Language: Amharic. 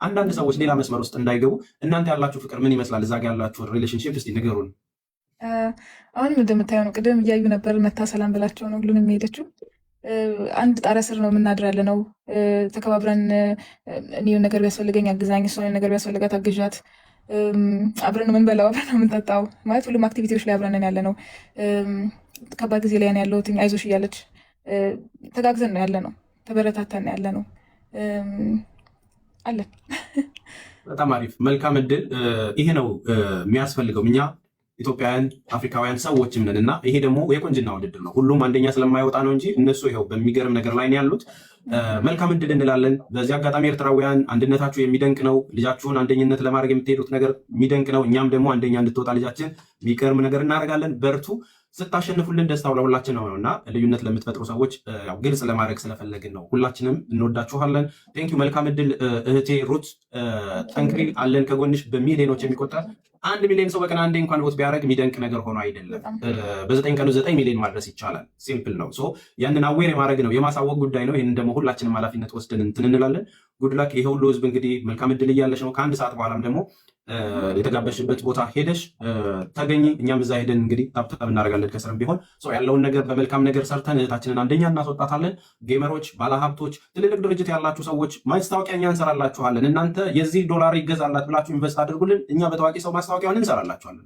አንዳንድ ሰዎች ሌላ መስመር ውስጥ እንዳይገቡ እናንተ ያላችሁ ፍቅር ምን ይመስላል? እዛ ጋር ያላችሁ ሪሌሽንሺፕ እስቲ ንገሩን። አሁንም እንደምታየው ነው። ቅድም እያዩ ነበር። መታ ሰላም ብላቸው ነው ሁሉንም የሄደችው። አንድ ጣሪያ ስር ነው የምናድር ያለ ነው። ተከባብረን እኔ ነገር ቢያስፈልገኝ አግዛኝ፣ እሷ ነገር ቢያስፈልጋት አግዣት፣ አብረን የምንበላው አብረን የምንጠጣው ማለት ሁሉም አክቲቪቲዎች ላይ አብረን ያለ ነው። ከባድ ጊዜ ላይ ያለሁት አይዞሽ እያለች ተጋግዘን ነው ያለ ነው። ተበረታተን ያለ ነው አለን። በጣም አሪፍ መልካም እድል። ይሄ ነው የሚያስፈልገው። እኛ ኢትዮጵያውያን አፍሪካውያን ሰዎችም ነን እና ይሄ ደግሞ የቁንጅና ውድድር ነው። ሁሉም አንደኛ ስለማይወጣ ነው እንጂ እነሱ ይኸው በሚገርም ነገር ላይ ነው ያሉት። መልካም እድል እንላለን። በዚህ አጋጣሚ ኤርትራውያን አንድነታችሁ የሚደንቅ ነው። ልጃችሁን አንደኝነት ለማድረግ የምትሄዱት ነገር የሚደንቅ ነው። እኛም ደግሞ አንደኛ እንድትወጣ ልጃችን የሚገርም ነገር እናደርጋለን። በርቱ። ስታሸንፉልን ደስታው ለሁላችን ነው እና ልዩነት ለምትፈጥሩ ሰዎች ያው ግልጽ ለማድረግ ስለፈለግን ነው። ሁላችንም እንወዳችኋለን። ቴንኪዩ። መልካም እድል እህቴ ሩት። ጠንክሪ፣ አለን ከጎንሽ። በሚሊዮኖች የሚቆጠር 1 ሚሊዮን ሰው በቀን አንዴ እንኳን ቮት ቢያደርግ የሚደንቅ ነገር ሆኖ አይደለም። በ9 ቀኑ 9 ሚሊዮን ማድረስ ይቻላል። ሲምፕል ነው። ያንን አዌር የማድረግ ነው፣ የማሳወቅ ጉዳይ ነው። ይህንን ደግሞ ሁላችንም ኃላፊነት ወስደን እንትን እንላለን። ጉድላክ። ይሄ ሁሉ ህዝብ እንግዲህ መልካም እድል እያለሽ ነው። ከ1 ሰዓት በኋላም ደግሞ የተጋበሽበት ቦታ ሄደሽ ተገኝ። እኛም እዛ ሄደን እንግዲህ ታብታብ እናደርጋለን። ከስርም ቢሆን ያለውን ነገር በመልካም ነገር ሰርተን እህታችንን አንደኛ እናስወጣታለን። ጌመሮች፣ ባለሀብቶች፣ ትልልቅ ድርጅት ያላችሁ ሰዎች ማስታወቂያ እኛ እንሰራላችኋለን። እናንተ የዚህ ዶላር ይገዛላት ብላችሁ ኢንቨስት አድርጉልን። እኛ በታዋቂ ሰው ማስታወቂያውን እንሰራላችኋለን።